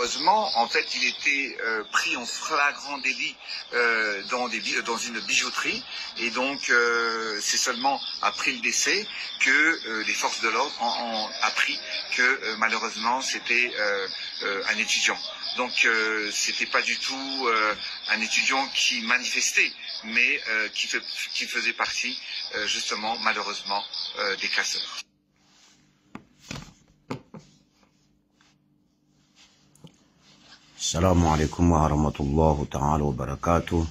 Heureusement, en fait, il était pris en flagrant délit dans une bijouterie, et donc c'est seulement après le décès que les forces de l'ordre ont appris que malheureusement c'était un étudiant. Donc c'était pas du tout un étudiant qui manifestait, mais qui faisait partie justement malheureusement des casseurs. Assalamu alaikum wa rahmatullahi ta'ala wa barakatuh.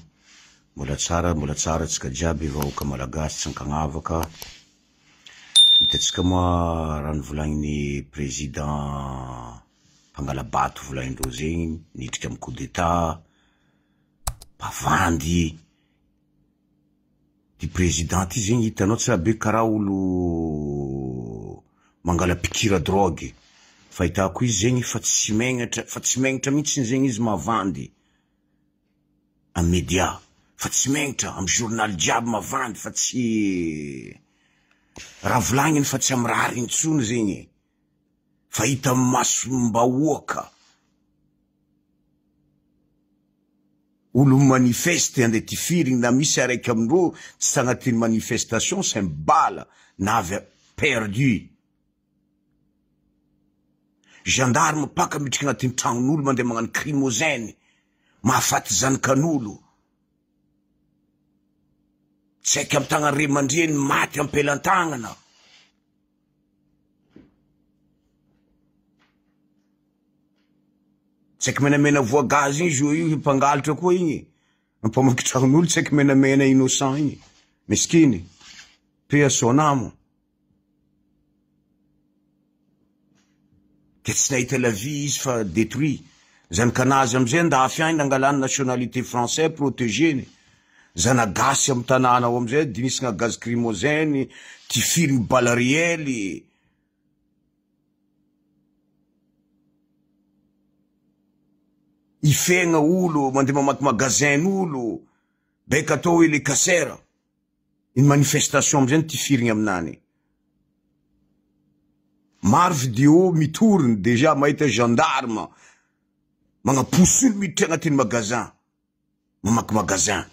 Mula tsara tsika jiaby vahoaka malagasy tsy nkagnavaka. Hitantsika moa raha nivolagnin'ny président Mpangalabato volagnindreo zegny nidrika amy coup d'état bavandy. Ty président ty zegny hitanao tsy raha be karaha olo mangala pikira drogue. Fahitako izy zegny fa tsy megnatra mihitsy zegny izy mavandy amy média, fa tsy megnatra amy journal jiaby mavandy, fa tsy raha volagniny fa tsy amy raha rintsony zegny, fa hita amy masom-bahoaka. Olo manifeste ande tifirigny na misy araiky amindreo tsy tagnatin'ny manifestation c'est bala na avy perdu. Gendarme paka mitriky agnatin'ny tragnon'olo mandeha magnano crimogène, mahafaty zanakan'olo. Tsy aiky amy tagna ray aman-dreny maty ampelan-tagnana. Tsy aiky menamena voagazy igny jo io mpangalatra koa igny. Mampamaky tragnon'olo tsy aiky menamena innocent igny. Meskiny. Paix à son âme. Que tsy nahita la vie izy fa détruit. Zanakanazy amizay ndafy agny nangalany nationalité français protégé. Zanagasy amy tanàna ao amizay dinisana gaz crimogène, tifirigny bala réely. Ifegna olo, mandeha mamaky magasin'olo, beka atao hoe les casseurs. Une manifestation amizay tifirigny aminany. Maro vidéo mitoriny déjà mahita gendarme magnaposy olo miditra agnatin'ny magasin, mamaky magasin.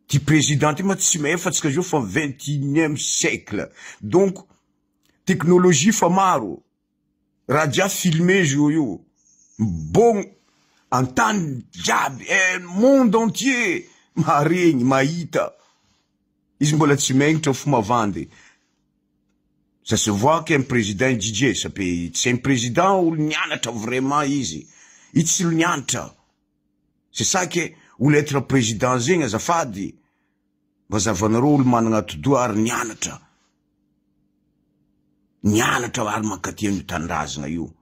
Ty président ty ma tsy maefatsika zao fa 21e siècle, donc technologie fa maro, raha jiaby filmé zo io, bon antany jiaby, monde entier maharegny mahita. Izy mbola tsy megnatra fo mavandy. Ça se voit qu'un président DJ, ça peut, c'est un président ou nianatra vraiment izy. Izy olo nianatra. C'est ça que olo être président zegny azafady. Vazavanareo olo managna to-do ary nianatra. Nianatra ary mankaty amy tandrazagna io.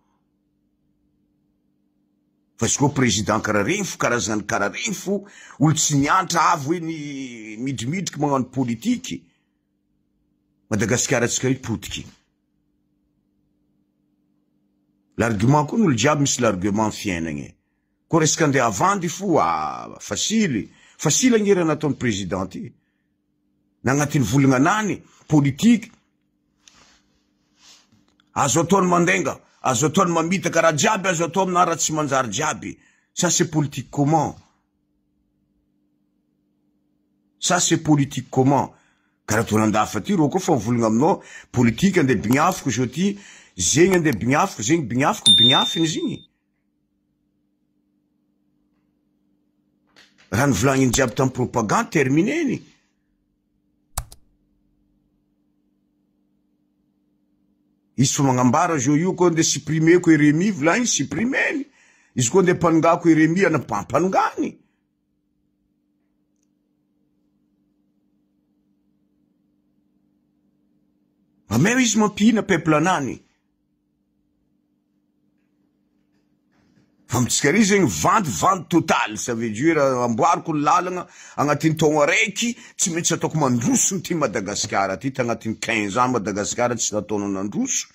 Fa izy koa président karaha regny fo, karazany karaha regny fo, olo tsy nianatra avy hoe ny midrimidriky magnano politiky. Madagasikara atsika io potiky. L'argument koa n'olo jiaby misy l'argument fiainagny. Koa resaka andeha avandy fo, facile. Facile agny raha nataon'ny président ty. Na agnatin'ny volagnanany, politique. Azo ataony mandenga. Azo ataony mamita karaha jiaby, azo atao amina raha tsy manjary jiaby. Ça c'est politique comment? Ça c'est politique comment? Karaha toa nandafa ty rô koa fa mivolagna aminao, politique andeha bignafiko zao ty, zegny andeha bignafiko, zegny bignafiko, bignafiny zegny. Raha nivolagniny jiaby tamy propagande termineny. Izy fa magnambara zao io koa nde supprimer ko RMI, volagny supprimeny. Izy koa nde panongako RMI panongany. Mameo izy mampihina peuple anany. Fa mitsika ry zegny vente totale, ça veut dire amboariko ny lalagna agnatin'ny taogno araiky, tsy maintsy ataoko mandroso ny ty Madagasikara ty, tagnatin'ny 15 ans Madagasikara tsy nataonao nandroso.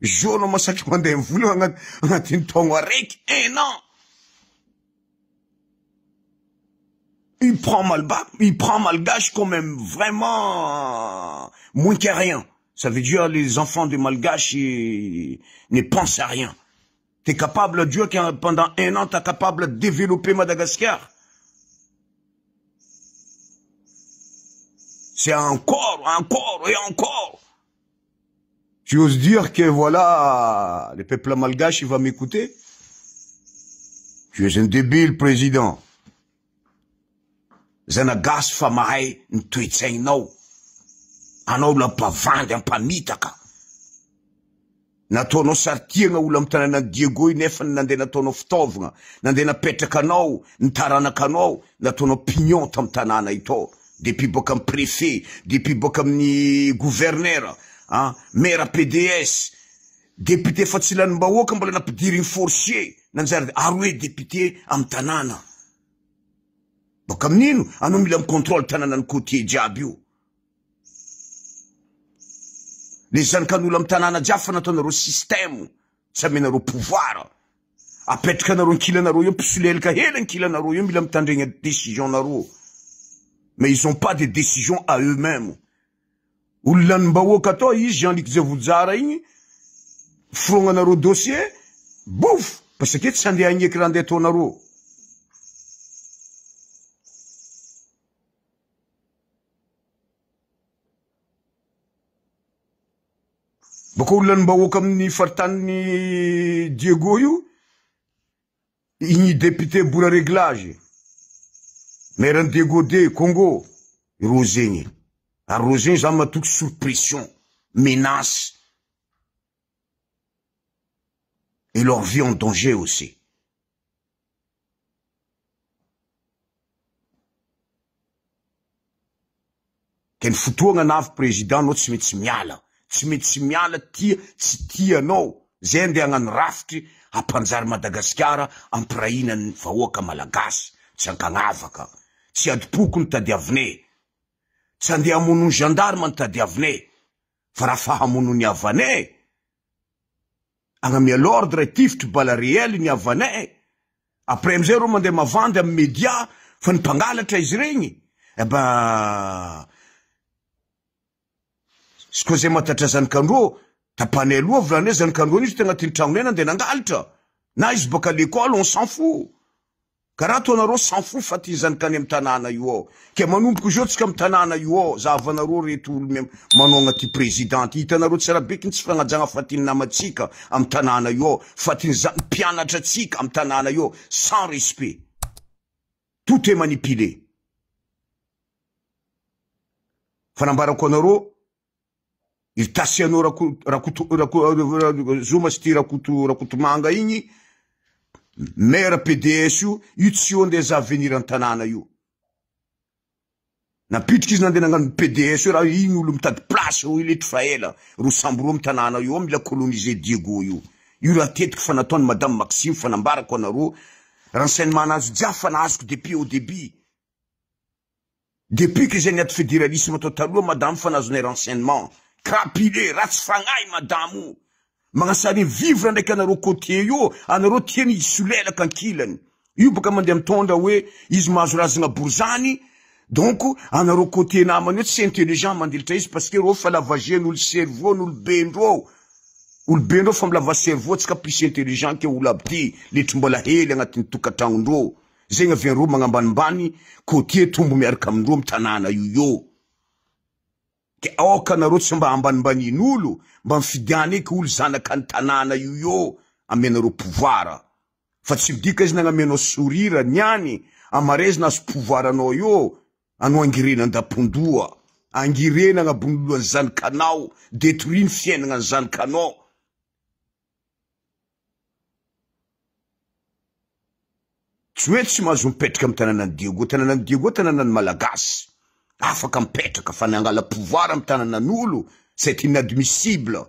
Jo anao masaky mandeha mivola agnatin'ny taogno araiky, 1 an. Il prend malgache comme même vraiment moins que rien. Ça veut dire les enfants de Malgaches ne pensent à rien. T'es capable de dire que pendant 1 an, t'es capable de développer Madagascar. C'est encore et encore. Tu oses dire que voilà, le peuple malgache, il va m'écouter? Tu es un débile, président. Zanagas famahay n'toitsainao. Anao la pa vandy ampamitaka. Nataonao sartiagna olo amy tanàna Diego nefa nandeha nataonao fitaovagna, nandeha napetraka anao, nitaranaka anao, nataonao pignon tamy tanàna ito. Depuis boka amy préfet, depuis boka amin'ny gouverneur, hein, maire PDS, député fa tsy lany mbahoaka mbola nampidirigny forcier, nanjary aroe député amy tanàna. Boka amin'ino, anao mila amy contrôle tanàna ny côté jiaby io. Les zanakan'olo amy tanàna jiaby fa nataonareo système, tsy amenareo pouvoir. Apetrakanareo ankilanareo io, mpisolelaka hely ankilanareo io, mila mitandregna décision-nareo. Mais ils n'ont pas de décision à eux-mêmes. Olona ny mbahoaka atao izy Jean-Luc Zevozara igny, forognanareo dossier, bouf! Parce que tsy andeha agneky raha andeha ataonareo. Bako olona ny mbahoaka amin'ny faritanin'ny Diego io, igny député bola réglage. Maire Diego de Congo, Rosegny. À Rosegny, ça m'a tout sous pression, menace. Et leur vie en danger aussi. Ken fotoagna navy président no tsy mety miala. Tsy mety miala tsy tianao. Zay andeha hagnano rafitry hampanjary Madagasikara ampirahinan'ny vahoaka malagasy. Tsy ankagnavaka. Tsy adipoko ny tadiavine. Tsy andeha hamono ny gendarme ny tadiavine. Fa raha fahamono ny avane. Agnamia l'ordre tifitry bala réel ny avane. Après amizay reo mandeha mavandy amy média fa ny mpangalatra izy regny. Eh ben, sy koa zay matatra zanakandreo, tapane aloha volane zanakandreo izy tagnatin'ny tragnonay nandeha nangalatra. Na izy boka l'école, on s'en fout. Karaha ataonareo s'en fout fa ty zanakany amy tanàna io ao. Ke manomboko zao tsika amy tanàna io ao, zahavanareo reto olo manao agnaty présidente. Hitanareo tsara bekiny tsy fagnajagna fatiny namatsika amy tanàna io ao, fatiny mpianatra tsika amy tanàna io ao, sans respect. Tout est manipulé. Fanambarako anareo, itasianao zoma sy ty rakoto manga igny, maire PDS io tsy io andeha za avenir an-tanàna io. Napitriky izy nandeha nagnano PDS io, raha igny olo mitady place io iletry fa ela. Ro sambo ro amy tanàna io, mila coloniser Diego io. Io raha tetiky fa nataony Madame Maxime, fanambarako anareo, renseignement anazy jiaby fa nahazoko depuis au début. Depuis que zay niaty fédéralisme atao taloha, madame fa nazonay renseignement. Crapulé, ratsy fagnahy madame io. Magnasary vivre ndraiky anareo côté io, anareo tiany isolelaka ankilany. Io boka mandeha mitondra hoe izy mahazo razagna borzany, donc anareo côté namany io tsy intelligent mandelitra izy parce que reo fa lavagen'olo cerveau n'olobendreo. Olobendreo fa milava cerveau tsika plus intelligent ke olo aby ty, letry mbola hely agnatin'ny tokantragnondreo. Zegny avianreo magnambanimbany côté tombo miaraka amindreo amy tanàna io. Ke aoka anareo tsy mba ambanimbanin'olo, mba mifidiany eky olo zanaka ny tanàna io, amenareo pouvoir. Fa tsy midika izy nagnamenao sourire niany, amarez nazo pouvoir anao io, anao angirena andapondoa, angirena agnabon'olo any zanakanao, détruire ny fiainagna ny zanakanao. Tsy hoe tsy mahazo mipetraka amy tanànan'ny Diego, tanànan'ny Diego tanànan'ny malagasy. Afaka mipetraka fa nangala pouvoir amy tanànan'olo, c'est inadmissible.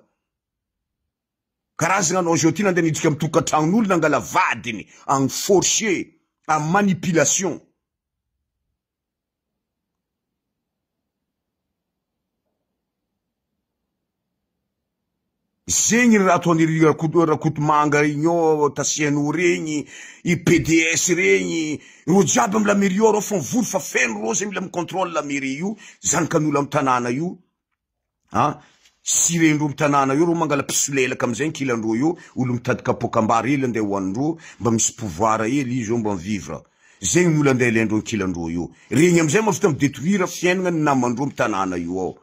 Karazagna anao zao ty nandeha nidika amy tokantragnon'olo nangala vadiny, en forcier, en manipulation. Zegny raha ataony rakoto manga igny ao, tasianao regny, i PDS regny, ro jiaby amy la mairie ao, reo fa mivory fa feno reo zay mila micontrôle la mairie io, zanakan'olo amy tanàna io. sirendro mitanana io ro mangala pisolelaka amizay kilandro io olo mitady kapokambary ely andeha hoandro mba misy pouvoir ely izy io mba mivivra zegny olo andeha lendro kilandro io regny amizay mafita midétruire fiainana ny namandro mitanana io ao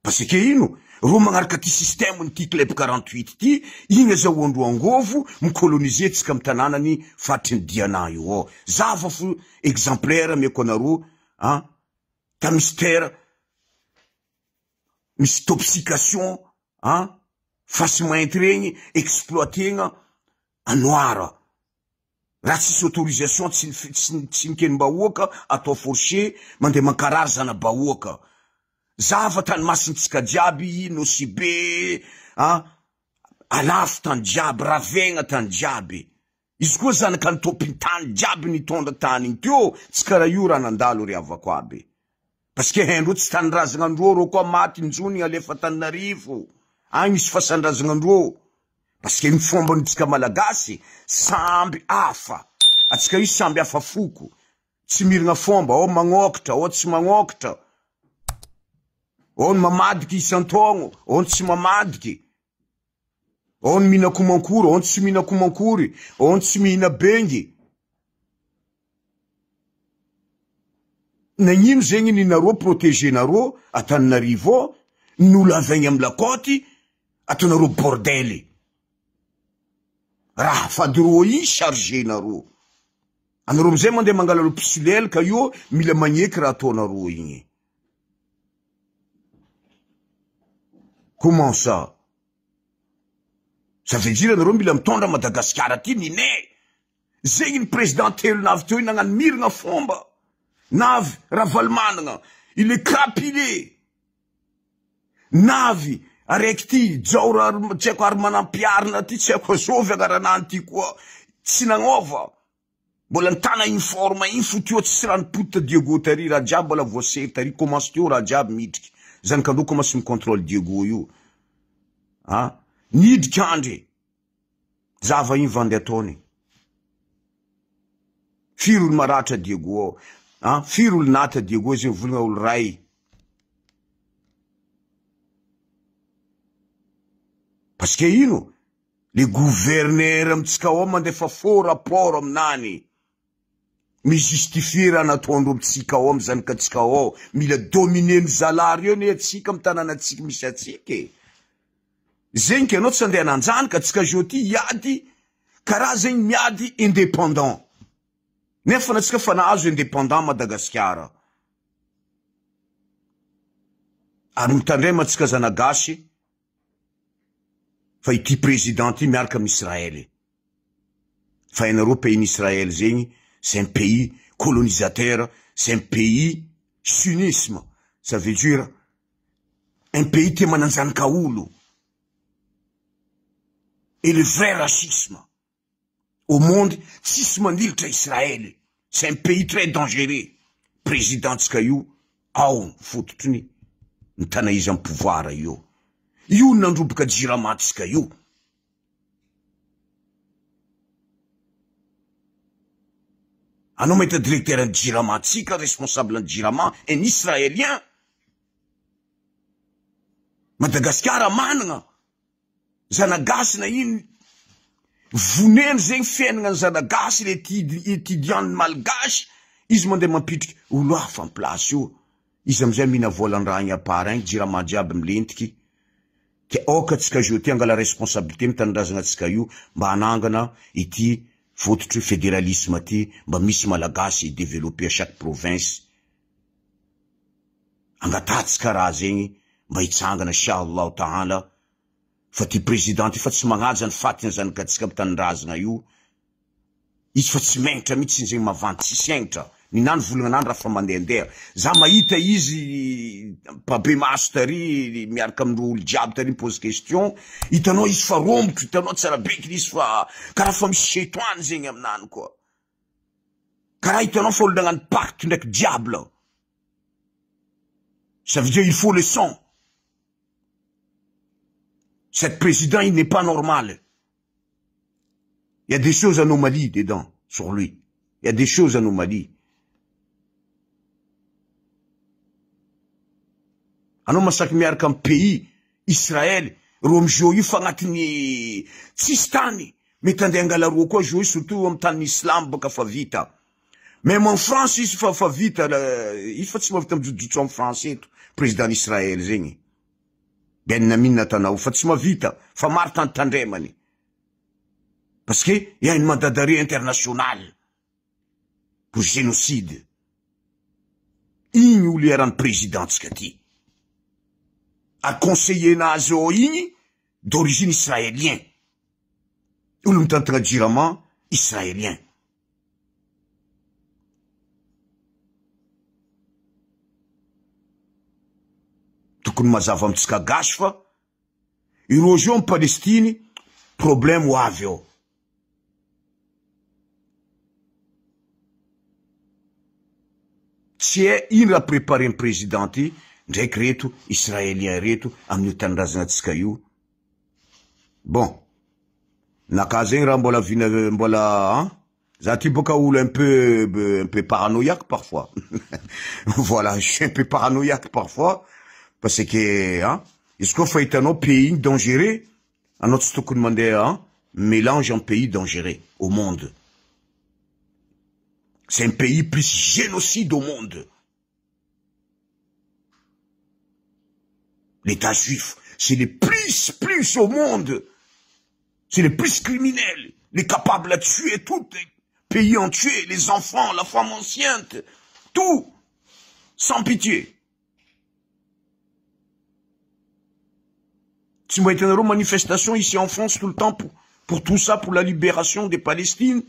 parce que ino ro magnaraka ty système ty club 48 ty igny azahoandro angovo mikoloniser tsika mitananany fatry ny diana io ao zava fo exemplaire miako anaro ta mystère misy toxication fasy mainty regny exploitegna anoara raha tsisy autorisation tsy nikeny bahoaka atao forcer mandeha mankarazana bahoaka zava tany masintsika jiaby nosibe alafo tany jiaby ravegna tany jiaby izy koa zanaka ny tompiny tany jiaby nitondra tany igny teo tsy karaha io raha nandalo ry avako aby parce que hendro tsy tanindrazanandro ro koa maty njony alefa Tananarivo agny misy fasandrazagnandro parce que mifombanitsika malagasy samby hafa atsika io samby hafa foko tsy mirigna fomba ao magnokatra ao tsy magnokatra ao ny mamadiky isan-taogno ao ny tsy mamadiky ao ny mihina komankory ao ny tsy mihina komankory ao ny tsy mihina bengy nagnino zegny ninareo protégenareo Antananarivo n'olo avaigny amy lakôty ataonareo bordely raha fady ro i chargé nareo anareo amizay mandeha mangala lo pisolelaka io mila magneky raha ataonareo igny comment ça ça veut dire anareo mila mitondra Madagasikara ty nine zegny ny président telo navy teo nagnano mirigna fomba navy Ravalomanana il est crapulé navy araiky ty jaora tsy haiko ary manampiarina ty tsy haiko azovy agnaranany ty koa tsy nagnova mbola nitana informe iny fo teo tsisy rano poto Diego tary raha jiaby mbola voasery tary commence teo raha jiaby midriky zanakandro commence micontrôle Diego io nidriky andre zava iny vandy ataony firy olo maratra Diego firy olo nata Diego zegny volagna olo ray parce que ino le gouverneur amitsika ao mandefa faux rapport aminany mijustifie raha nataondro amitsika ao amizanaka atsika ao mila domineny zalary eo ne atsika amy tanànatsika misy atsika zegny ke anao tsy andeha nanjanaka atsika jeudi iady karaha zegny miady indépendant nefa natsika fa nahazo indépendant Madagasikara ary mitandrema atsika zanagasy fa ity président ty miaraka amy Israël fa hainareo pays n'Israël zegny c'est un pays colonisateur c'est un pays sionisme ça veut dire un pays tia mananjanaka olo et le vrai racisme au monde tsisy mandilitra Israël c'est un pays très dangereux président tsika io ao fototriny mitana izy amy pouvoir io nandroboka Jirama tsika io anao mahita directeur ny Jirama tsika responsable ny Jirama un israélien Madagasikara managna zanagasy na iny voneny zegny fiainagna ny zanagasy le étudiant malgasy izy mandeha mampitriky olo hafa amy place io izy amizay mihina volan-draha igny apara igny Jirama jiaby milentiky ke oka tsika jeudi angala responsabilité mitandrazana tsika io mba hanangana ity fototry fédéralisme ty mba misy malagasy développer à chaque province angatatsika raha zegny mba hitsangana inshallah taala fa ty président ty fa tsy magnaja ny faty ny zanakatsika amy tanindrazana io izy fa tsy menitra mihitsy zegny mavanty tsy saingitra ninany volagnanany raha fa mandehandeha za mahita izy pabe maso tary miaraka amindro olo jiaby tary pose question hitanao izy fa rombotro hitanao tsara bekiny izy fa karaha fa misy chetoany zegny aminany koa karaha hitanao fa olo nagnano pacte ndraiky diable ça veut dire il faut le sang cet président il n'est pas normal il y a des choses anomalies dedans sur lui il y a des choses anomalies Anao masaky miaraka am pays Israël, Rome jo io fagnatiny tsisy tany. Mety andeha angala roa koa jo surtout am tany islam baka fa vita. Même en France izy fa vita, izy fa tsy mavita mijojotso am France eto, président Israël zegny. Benjamin Netanyahu fa tsy mavita, fa maro tandremany. Parce que il y a une mandat d'arrêt international pour génocide. Igny olo iarany président tsika ty. A conseiller nazy ao igny d'origine israélien. Olo mitantagna jirama israélien. Tokony mazava amitsika gasy fa ireo zio am Palestine problème ho avy ao. Tsy e ino raha préparé ny président ty ndraiky reto israélien reto amin'ny tanindrazana atsika io. Bon, naka zegny raha mbola vina mbola za ty boka olo un peu paranoïaque parfois. Voilà, je suis un peu paranoïaque parfois parce que izy koa fa hitanao pays dangereux, anao tsy tokony mandeha mélange en pays dangereux au monde. C'est un pays plus génocide au monde. L'État juif, c'est le plus au monde. C'est le plus criminel. Les capables de tuer tout. Les pays ont tué les enfants, la femme enceinte. Tout. Sans pitié. Si vous avez une manifestation ici en France tout le temps pour tout ça, pour la libération des Palestines,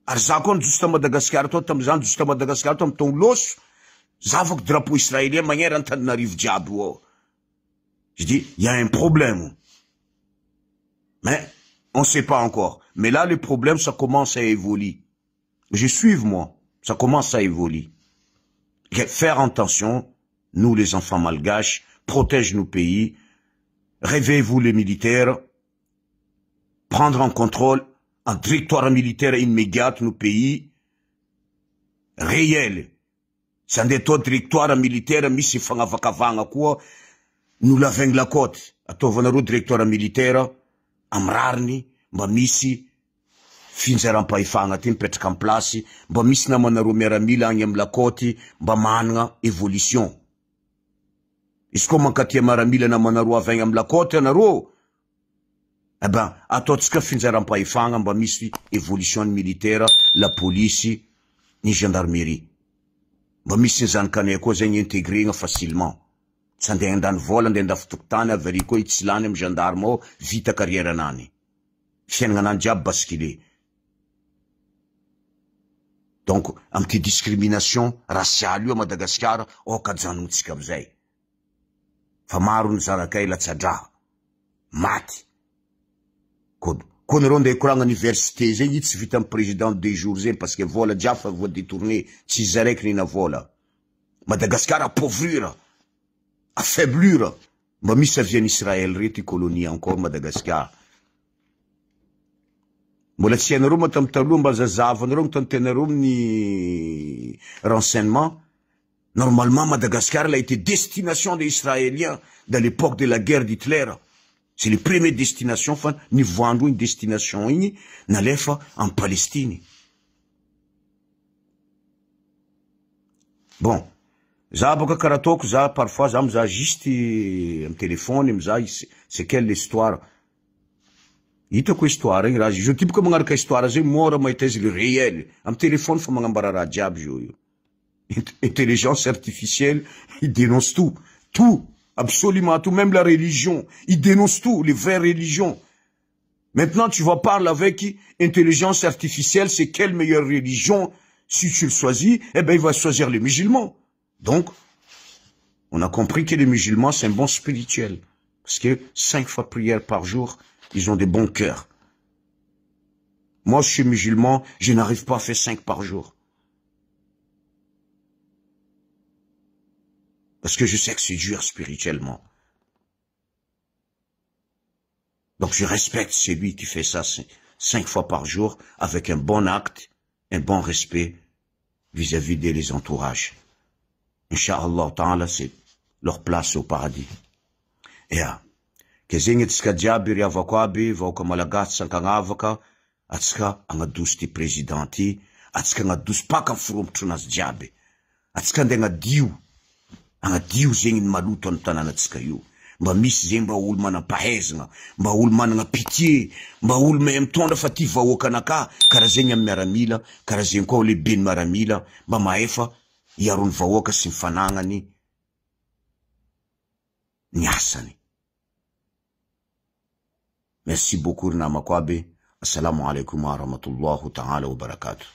ary za koa juste à Madagascar to tam'izany juste à Madagascar to am'tong loso zavako drapeau israélien magnerana Antananarivo jiaby ao. Je dis il y a un problème. Mais on sait pas encore. Mais là le problème ça commence à évoluer. Je suis moi, ça commence à évoluer. Faire attention, nous les enfants malgaches, protège nos pays. Réveillez-vous les militaires. Prendre en contrôle un territoire militaire immédiat nos pays réel. C'est un territoire militaire misy fagnavakavagna koa nous lavegny la côte. Ataovanareo directoire militaire amrariny mba misy finjaram-pahefagna ty mipetraka am place mba misy namanareo miaramila agny am lakôty mba managna évolution. Izy koa mankatia miaramila namanareo avy agny am lakôty anareo, eh ben, ataotsika finjaram-pahefagna mba misy évolution militaire, la police, ni gendarmerie. Mba misy zanakany koa zegny intégré facilement. Tsy andeha andany vola, andeha andafy tokotany, avy ary koa tsy lany am gendarme ao, vita carrière anany. Fiainagna anany jiaby basculé. Donc, am ty discrimination raciale io à Madagascar, kajanontsika amizay. Fa maro ny zanakay latsadra. Maty. Koa nareo andeha hikoragna université zegny tsy vita am président 2 jours zegny parce que vola jiaby fa voa détourné, tsy izy araiky nina vola. Madagascar appauvrir, affaiblir. Mba misy avy en Israël reto i colonie encore Madagascar. Mbola tsy hainareo ma tam taloha mba zazavanareo mitantenareo amin'ny renseignement. Normalement Madagascar a été destination des Israéliens dans l'époque de la guerre d'Hitler. C'est les premières destinations, enfin, ni voandro une destination igny, nalefa en Palestine. Bon. Za boka karatoko, za parfois, za mza juste am téléphone, mza, c'est quelle histoire? Hitako histoire, igny raha, je type comme magnaraka histoire, zay mora mahita izy le réel. Am téléphone, fa magnambara raha jiaby io. Intelligence artificielle, il dénonce tout. Tout. Absolument tout, même la religion. Il dénonce tout, les vraies religions. Maintenant, tu vas parler avec intelligence artificielle, c'est quelle meilleure religion? Si tu le choisis, eh ben, il va choisir les musulmans. Donc, on a compris que les musulmans, c'est un bon spirituel. Parce que 5 fois prière par jour, ils ont des bons cœurs. Moi, je suis musulman, je n'arrive pas à faire 5 par jour. Parce que je sais que c'est dur spirituellement. Donc je respecte celui qui fait ça 5 fois par jour avec un bon acte, un bon respect vis-à-vis des entourages. Inch'Allah ta'ala, c'est leur place au paradis. Ea, ke zegny atsika jiaby ry avako aby, vahoaka malagasy sankagnavaka, atsika agnadosy ty président ty, atsika agnadosy paka firomotro nazy jiaby. Atsika ande agnadio zegny ny maloto amy tanànatsika io. Mba misy zegny mba olo manam-pahaizagna, mba olo managna pitié, mba olo mahay mitondra fa ty vahoaka anaka, karaha zegny amy miaramila, karaha zegny koa lehibe ny miaramila, mba maefa iarony vahoaka sy ny fanagnany ny asany. Merci beaucoup ry namako aby. Assalamu alaikum wa rahmatullahi ta'ala wa barakatuh.